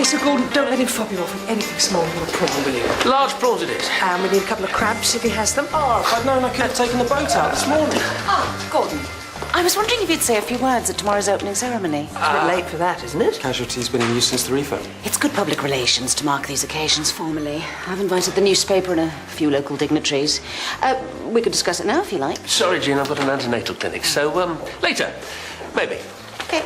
OK, so Gordon, don't let him fob you off with anything small or a prawn, will you? Large prawns it is. And we need a couple of crabs if he has them. Oh, if I'd known I could have taken the boat out this morning. Oh, Gordon. I was wondering if you'd say a few words at tomorrow's opening ceremony. It's a bit late for that, isn't it? Casualty's been in use since the refit. It's good public relations to mark these occasions formally. I've invited the newspaper and a few local dignitaries. We could discuss it now if you like. Sorry, Jean, I've got an antenatal clinic, so, later. Maybe. OK.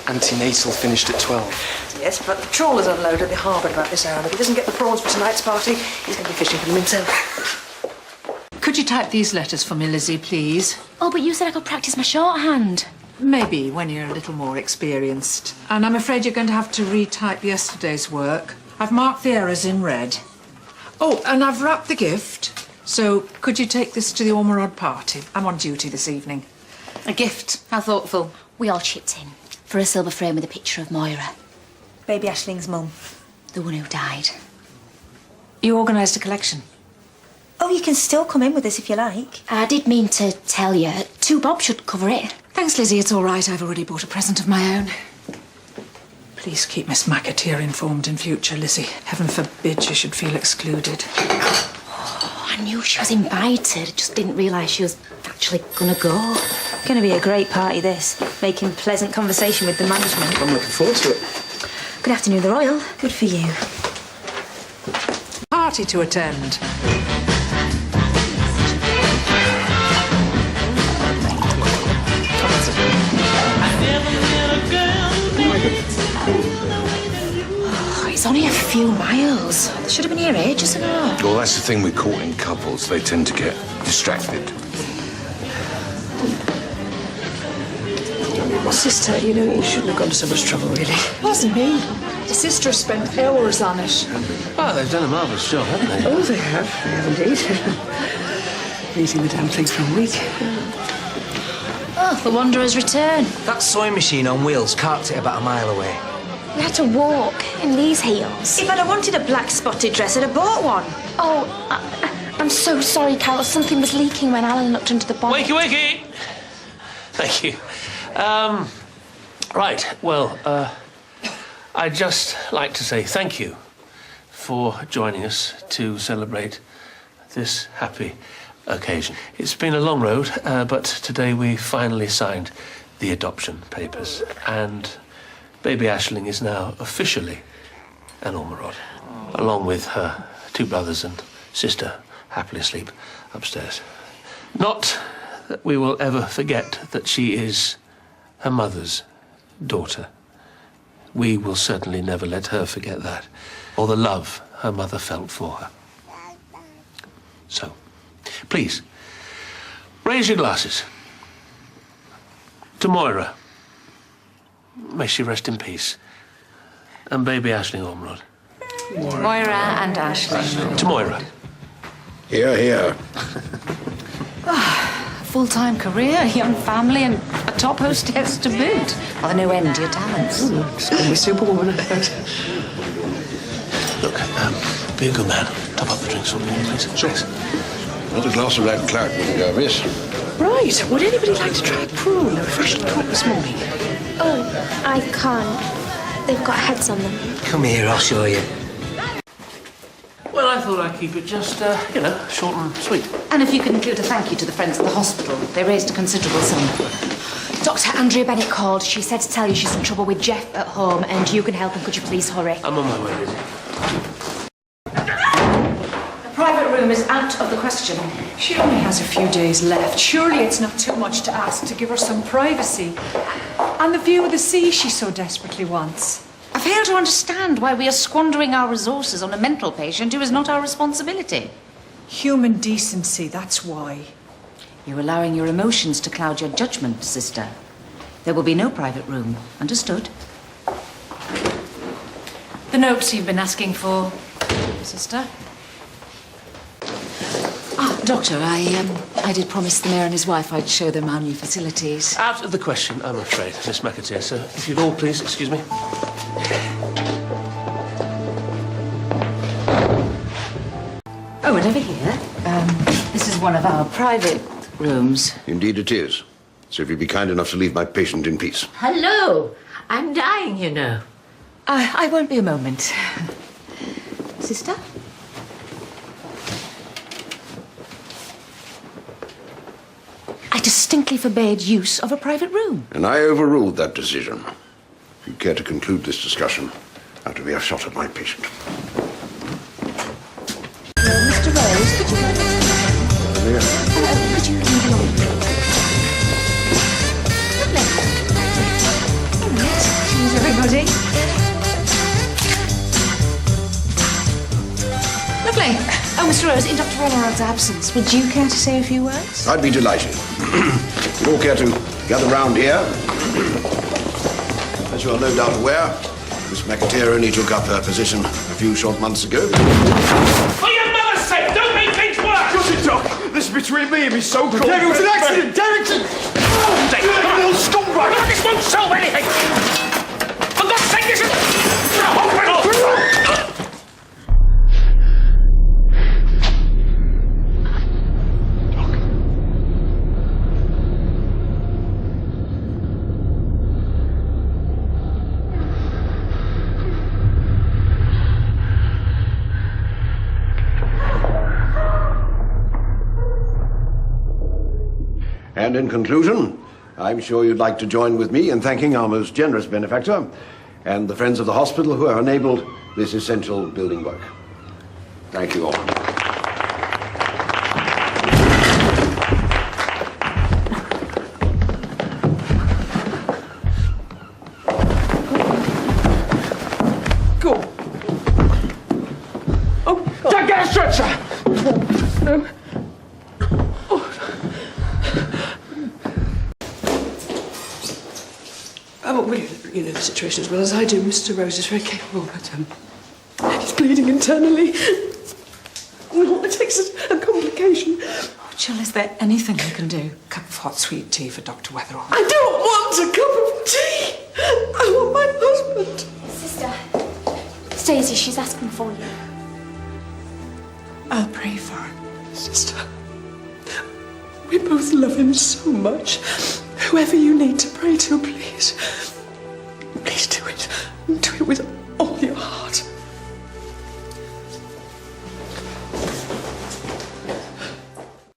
Antenatal finished at 12. Yes, but the trawlers unload at the harbour about this hour. And if he doesn't get the prawns for tonight's party, he's going to be fishing for them himself. Could you type these letters for me, Lizzie, please? Oh, but you said I could practice my shorthand. Maybe when you're a little more experienced. And I'm afraid you're going to have to retype yesterday's work. I've marked the errors in red. Oh, and I've wrapped the gift. So could you take this to the Ormerod party? I'm on duty this evening. A gift. How thoughtful. We all chipped in for a silver frame with a picture of Moira, Baby Ashling's mum. the one who died. You organised a collection. Oh, you can still come in with us if you like. I did mean to tell you, 2 bob should cover it. Thanks, Lizzie. It's all right. I've already bought a present of my own. Please keep Miss McAteer informed in future, Lizzie. Heaven forbid she should feel excluded. Oh, I knew she was invited, just didn't realise she was actually gonna go. Going to be a great party, this. Making pleasant conversation with the management. I'm looking forward to it. Good afternoon, the Royal. Good for you. Party to attend. Oh, it's only a few miles. They should have been here ages ago. Well, that's the thing with courting couples. They tend to get distracted. Sister, you know, you shouldn't have gone to so much trouble, really. It wasn't me. The sister spent hours on it. Oh, they've done a marvellous job, haven't they? Oh, they have indeed. Eating the damn thing for a week. Oh, the Wanderer's return. That sewing machine on wheels parked it about a mile away. We had to walk in these heels. If I'd have wanted a black spotted dress, I'd have bought one. Oh, I'm so sorry, Carol. Something was leaking when Alan looked under the bonnet. Wakey, wakey! Thank you. Right, well, I'd just like to say thank you for joining us to celebrate this happy occasion. It's been a long road, but today we finally signed the adoption papers, and baby Aisling is now officially an Ormerod, along with her 2 brothers and sister happily asleep upstairs. Not that we will ever forget that she is her mother's daughter. We will certainly never let her forget that, or the love her mother felt for her. So, please, raise your glasses to Moira. May she rest in peace. And baby Aisling Ormerod. Moira and Aisling. To Moira. Here, here. Full-time career, young family, and a top hostess to boot. Well, no end to your talents. Just call me Superwoman, I suppose. Look, be a good man. Top up the drinks for me, please. Sure. Not a glass of red claret wouldn't go amiss. Right, would anybody like to try a prawn? They were freshly caught this morning. Oh, I can't. They've got heads on them. Come here, I'll show you. Well, I thought I'd keep it just, you know, short and sweet. And if you could include a thank you to the friends at the hospital. They raised a considerable sum. Dr. Andrea Bennett called. She said to tell you she's in trouble with Jeff at home and you can help him. Could you please hurry? I'm on my way, Lizzie. A private room is out of the question. She only has a few days left. Surely it's not too much to ask to give her some privacy. And the view of the sea she so desperately wants. I fail to understand why we are squandering our resources on a mental patient who is not our responsibility. Human decency, that's why. You're allowing your emotions to cloud your judgment, sister. There will be no private room. Understood? The notes you've been asking for, sister. Doctor, I did promise the mayor and his wife I'd show them our new facilities. Out of the question, I'm afraid, Miss McAteer. So, if you'd all please excuse me. Oh, and over here, this is one of our private rooms. Indeed it is. So if you'd be kind enough to leave my patient in peace. Hello. I'm dying, you know. I won't be a moment. Sister? I distinctly forbade use of a private room. And I overruled that decision. If you care to conclude this discussion, after we have shot at my patient. Mr. Rose, could you leave along? Cheers, everybody. Lovely. Oh, Mr. Rose, in Dr. Rollerod's absence, would you care to say a few words? I'd be delighted. You'd all care to gather round here. As you are no doubt aware, Miss McAteer only took up her position a few short months ago. For your mother's sake, don't make things worse! Shut it, Doc! This is between me and me so-called... Derek, it was an accident! Derrington! Little scumbag! This won't solve anything! For God's sake, this is... Hospital! And in conclusion, I'm sure you'd like to join with me in thanking our most generous benefactor and the friends of the hospital who have enabled this essential building work. Thank you all. Go. Oh, Jack, get a stretcher! No. Well, you know the situation as well as I do. Mr. Rose is very capable, but he's bleeding internally. It takes a complication. Oh, Jill, is there anything I can do? A cup of hot sweet tea for Dr. Weatherall. I don't want a cup of tea. I want my husband. Sister, Stacey, she's asking for you. I'll pray for him. Sister, we both love him so much. Whoever you need to pray to, please.